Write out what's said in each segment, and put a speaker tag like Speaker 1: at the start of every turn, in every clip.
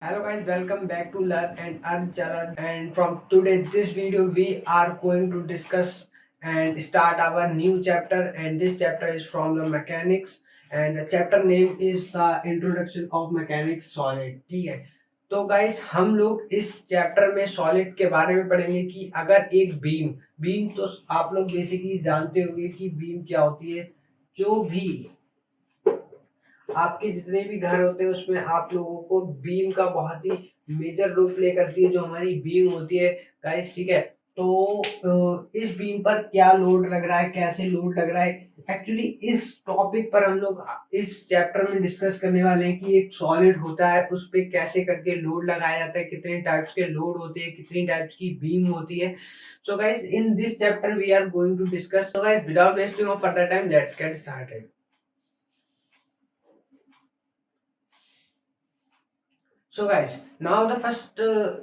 Speaker 1: Hello guys, welcome back to Learn and Earn channel. And from today this video we are going to discuss and start our new chapter, and this chapter is from the mechanics, and the chapter name is the introduction of mechanics solid. ठीक है, तो guys हम लोग इस chapter में solid के बारे में पढ़ेंगे कि अगर एक बीम बीम तो आप लोग बेसिकली जानते होंगे कि बीम क्या होती है। जो भी आपके जितने भी घर होते हैं उसमें आप लोगों को बीम का बहुत ही मेजर रोल प्ले करती है जो हमारी बीम होती है गाइस। ठीक है, तो इस बीम पर क्या लोड लग रहा है, कैसे लोड लग रहा है, एक्चुअली इस टॉपिक पर हम लोग इस चैप्टर में डिस्कस करने वाले हैं कि एक सॉलिड होता है उस पे कैसे करके लोड लगाया जाता है, कितने टाइप्स के लोड होते हैं, कितनी टाइप्स की बीम होती है। So guys in this chapter we are going to discuss. So guys without wasting of further time let's get started. So guys, now the first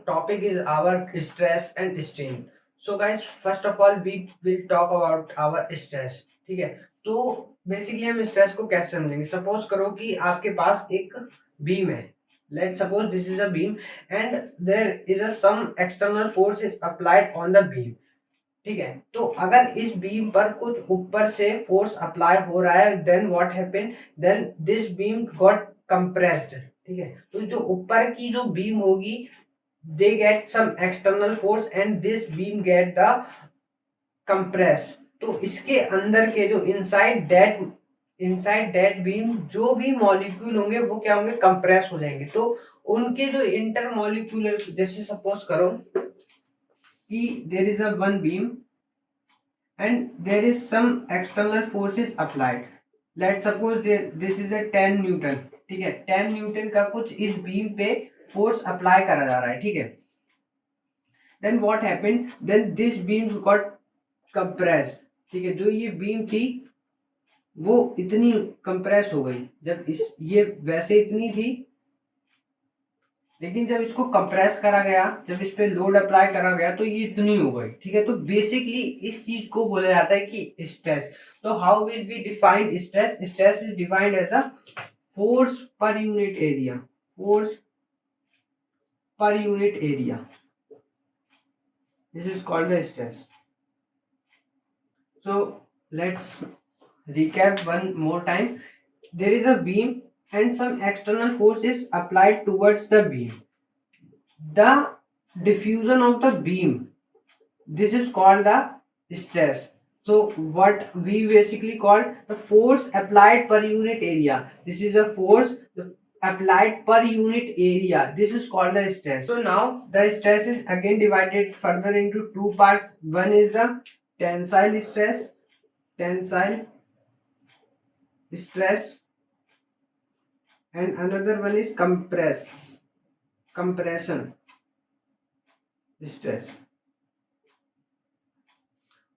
Speaker 1: topic is our stress and strain. So guys, first of all we will talk about our stress. ठीक है, तो basically हम stress को कैसे समझेंगे। Suppose करो कि आपके पास एक बीम है, let suppose this is a beam and there is a some external force is applied on the beam. ठीक है, तो अगर इस बीम पर कुछ ऊपर से फोर्स अप्लाई हो रहा है then what happen, then this beam got compressed. ठीक है, तो जो ऊपर की जो बीम होगी they get some external force and this beam get the compress. तो इसके अंदर के जो इनसाइड दैट बीम जो भी मॉलिक्यूल होंगे वो क्या होंगे, कंप्रेस हो जाएंगे। तो उनके जो इंटर मॉलिक्यूलर, जैसे सपोज करो कि there is a one beam and there is some external forces applied. Let's suppose this is a 10 Newton. ठीक है, 10 न्यूटन का कुछ इस बीम पे फोर्स अप्लाई करा जा रहा है। ठीक है, then what happened, then this beam got compressed. ठीक है, जो ये बीम थी वो इतनी कंप्रेस हो गई, जब इस ये वैसे इतनी थी लेकिन जब इसको कंप्रेस करा गया, जब इस पे लोड अप्लाई करा गया तो ये इतनी हो गई। ठीक है, तो बेसिकली इस चीज को बोला जाता है कि स्ट्रेस। तो how will we define stress? Stress is defined as the force per unit area. Force per unit area, this is called the stress. So let's recap one more time. There is a beam and some external force is applied towards the beam. The diffusion of the beam, this is called the stress. So what we basically call the force applied per unit area, this is a force applied per unit area, this is called the stress. So now the stress is again divided further into two parts. One is the tensile stress, tensile stress, and another one is compression stress.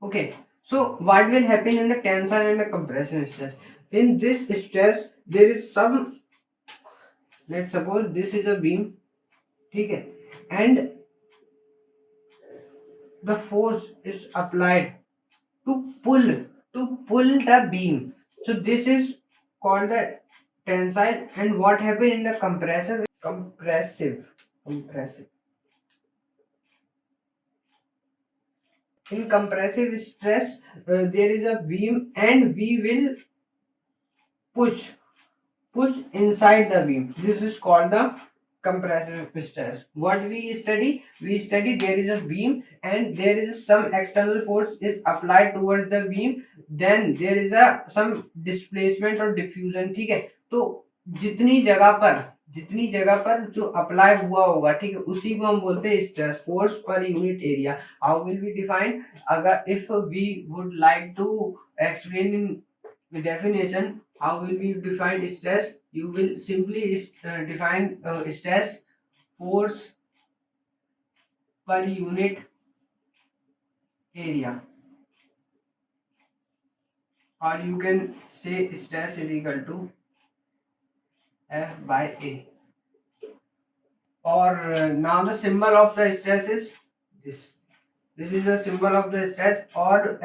Speaker 1: Okay, so what will happen in the tensile and the compression stress? In this stress, there is some, let's suppose this is a beam, okay, and the force is applied to pull the beam. So this is called the tensile, and what happen in the compressive. In compressive stress, there is a beam and we will push inside the beam. This is called the compressive stress. What we study? We study there is a beam and there is some external force is applied towards the beam. Then there is a some displacement or diffusion. ठीक है, तो जितनी जगह पर जो apply हुआ होगा, ठीक है, उसी को हम बोलते हैं stress, force per unit area. How will be defined? अगर if we would like to explain in definition, how will we define stress? You will simply define stress, force per unit area, or you can say stress is equal to F by A. Or now the symbol of the stress is this. This is the symbol of the stress, or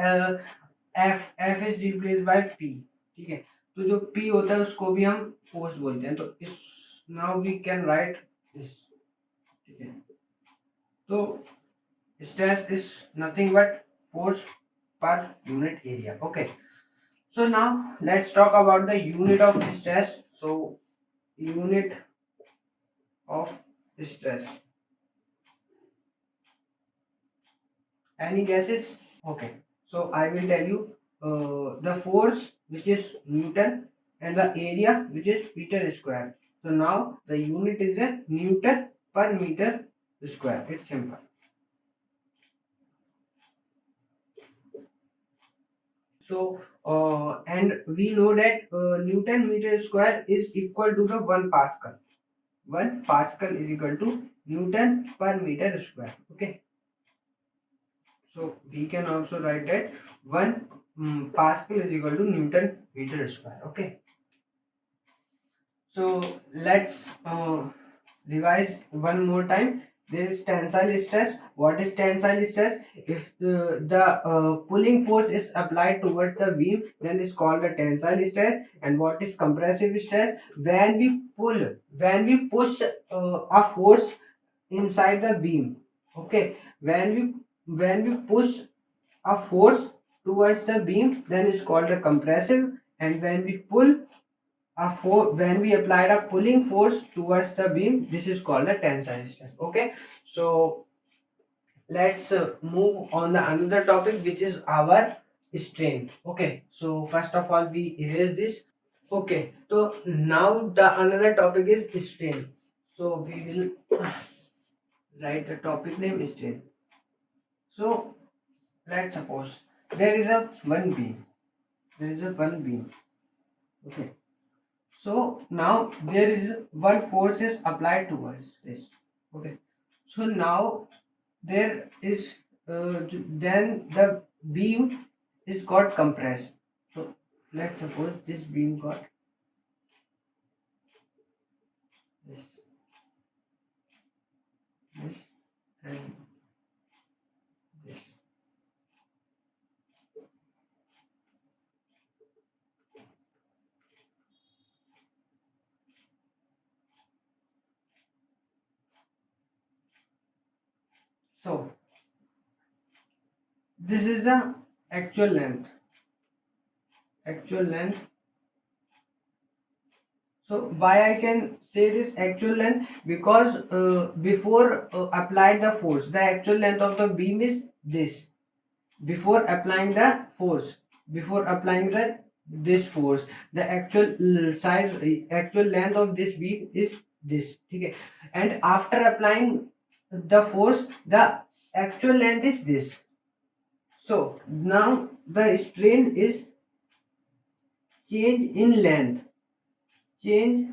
Speaker 1: F is replaced by P. ठीक है, तो जो P होता है उसको भी हम force बोलते हैं। तो इस now we can write this So stress is nothing but force per unit area. Okay. So now let's talk about the unit of stress. So unit of stress. Any guesses? Okay. So I will tell you the force which is Newton and the area which is meter square. So now the unit is a Newton per meter square. It's simple. So and we know that Newton meter square is equal to the 1 Pascal. 1 Pascal is equal to Newton per meter square. Okay. So we can also write that 1 Pascal is equal to Newton meter square. Okay. So let's revise one more time. There is tensile stress. What is tensile stress? If the pulling force is applied towards the beam, then it's called a tensile stress. And what is compressive stress? When we push a force inside the beam. Okay, when we push a force towards the beam, then it's called a compressive. And when we applied a pulling force towards the beam, this is called a tensile stress. Okay, so let's move on the another topic, which is our strain. Okay, so first of all we erase this. Okay, so now the another topic is strain. So we will write the topic name strain. So let's suppose there is a one beam. Okay, so now there is one force is applied towards this. Okay. So now there is then the beam is got compressed. So let's suppose this beam got this, this and this. So this is the actual length. Actual length. So why I can say this actual length? Because before applied the force, the actual length of the beam is this. Before applying the force, before applying this force, the actual size, actual length of this beam is this. Okay, and after applying the force, the actual length is this. So now the strain is change in length, change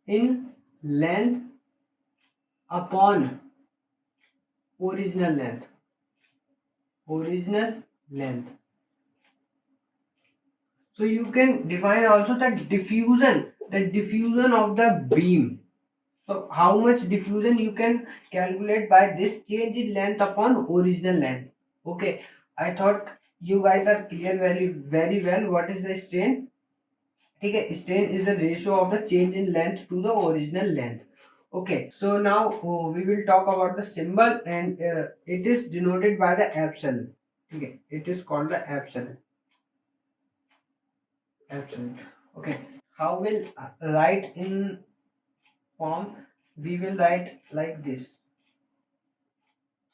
Speaker 1: in length upon original length, original length. So you can define also the diffusion of the beam. So how much diffusion you can calculate by this change in length upon original length. Okay, I thought you guys are clear very well what is the strain. Okay, strain is the ratio of the change in length to the original length. Okay, so now we will talk about the symbol, and it is denoted by the epsilon. Okay, it is called the epsilon. Epsilon. Okay, how will write in form? We will write like this: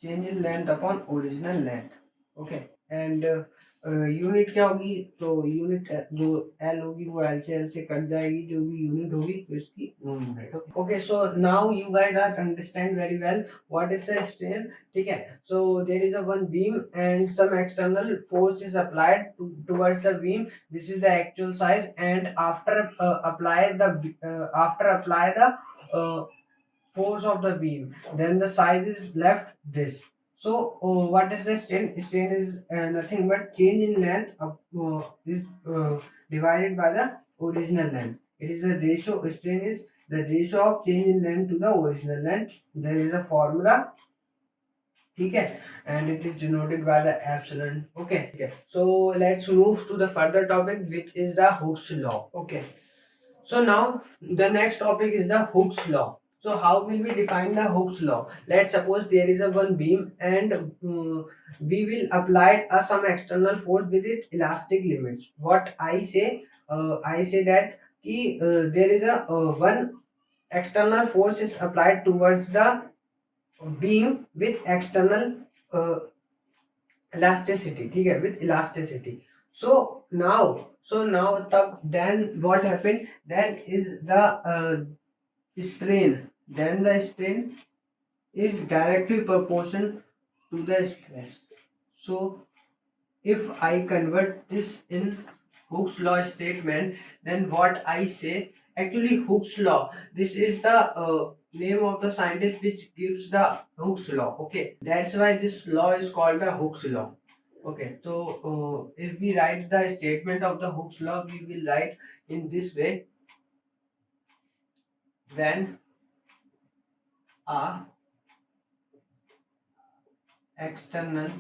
Speaker 1: change in length upon original length. Okay, and unit क्या होगी? तो unit जो L होगी वो L से cut जाएगी, जो भी यूनिट होगी तो इसकी no unit. Okay, so now you guys are understand very well what is the strain. ठीक है, so there is a one beam and some external force is applied towards the beam. This is the actual size, and after apply the force of the beam, then the size is left this. So what is the strain? Strain is nothing but change in length is divided by the original length. It is a ratio. Strain is the ratio of change in length to the original length. There is a formula. Okay, and it is denoted by the epsilon. Okay, so let's move to the further topic, which is the Hooke's law. Okay, so now the next topic is the Hooke's law. So how will we define the Hooke's law? Let's suppose there is a one beam and we will apply some external force with its elastic limits. What I say that there is a one external force is applied towards the beam with external uh, elasticity, ठीक है, with elasticity. So now तब then what happened, then is the strain, then the strain is directly proportional to the stress. So if I convert this in Hooke's law statement, then what I say, actually Hooke's law, this is the name of the scientist which gives the Hooke's law. Okay, that's why this law is called the Hooke's law. Okay, so if we write the statement of the Hooke's law, we will write in this way: when a external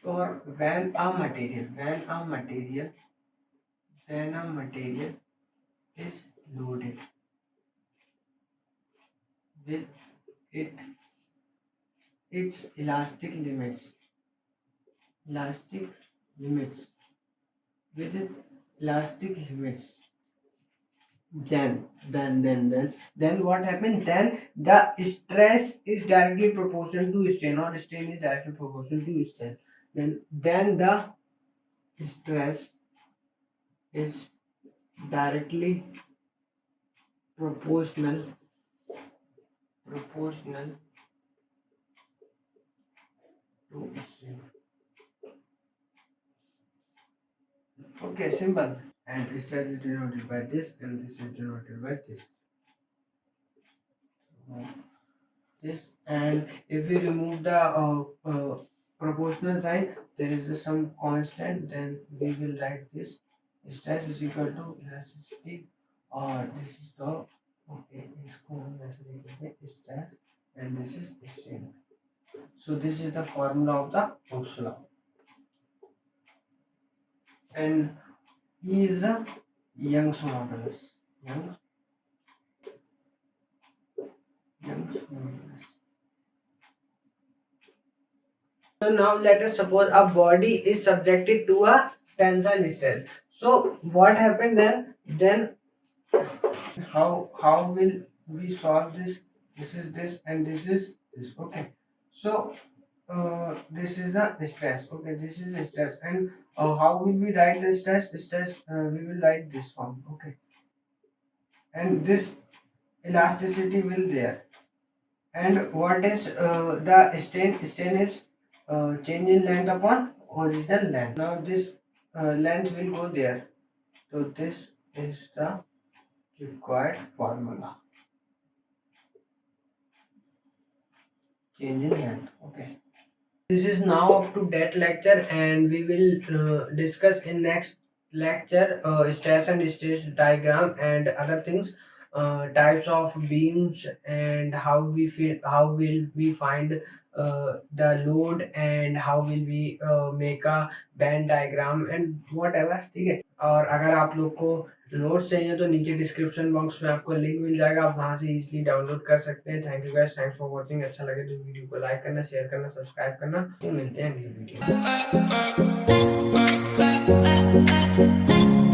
Speaker 1: or when a material is loaded with it its elastic limits with elastic limits, then what happened, then the stress is directly proportional to strain, or strain is directly proportional to stress. Then the stress is directly proportional to strain. Okay, simple. And stress is denoted by this, and this is denoted by this. This, and if we remove the proportional sign, there is some constant, then we will write this: stress is equal to elasticity, or this is the, okay, इसको हम ऐसे लिख लेते हैं, stress, and this is strain. So this is the formula of the Hooke's law, and E is the Young's modulus. Young's modulus. So now let us suppose a body is subjected to a tensile stress. So what happened then? Then how will we solve this? This is this, and this is this. Okay. So this is the stress. Okay, this is the stress, and how will we write the stress? We will write this form. Okay, and this elasticity will there. And what is the strain? Strain is change in length upon original length. Now this length will go there. So this is the required formula. Change in length. Okay. This is now up to that lecture, and we will discuss in next lecture stress and stress diagram and other things, types of beams, and how will we find the load, and how will we make a band diagram and whatever. ठीक है, और अगर आप लोग को notes चाहिए तो नीचे डिस्क्रिप्शन बॉक्स में आपको लिंक मिल जाएगा, आप वहां से इजीली डाउनलोड कर सकते हैं. Thank you guys, thanks for watching. अच्छा लगे तो वीडियो को लाइक करना, शेयर करना, सब्सक्राइब करना. मिलते हैं अगली वीडियो.